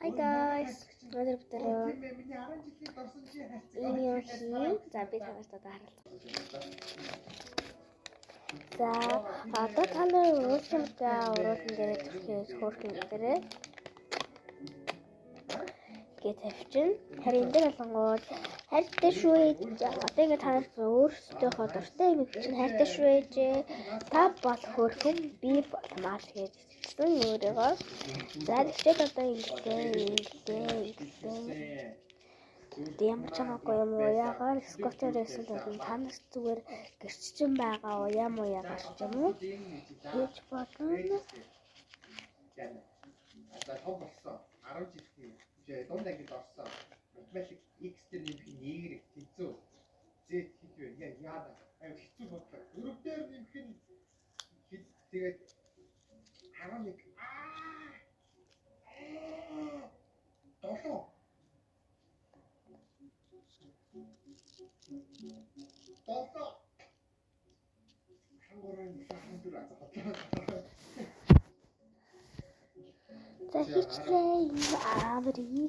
Hi guys. Өнөөдөр бид ийм юм хийн. За би танаас харалт. За одоо та нар уурчимтай уруулан дээр төрхөөс хөөрхөн дээрээ гээ тавьчин. Харин энэ дээр болгоод хайртай шүү ээж. Одоо ингэ танаас өөрсдийнхөө дуртай юм чинь хайртай шүү ээж. Та бол хөөрхөн би бол мал гэж хэлсэн өөрийгөө. За тэгвэл одоо ингэ ямар ч хамаагүй юм уу яагаар скотерээс л танаас зүгээр гэрччин байгаа уу яам уу яагаад ч юм уу хийж болно. За том болсон 10 жилийн дунд ангид орсон математик x дээр нэмэх нь y тэнцүү z хэлвэ яада хэцүү бодлоо өрөвдөр нэмэх нь тэгээд 11 долоо За хичлээ аврий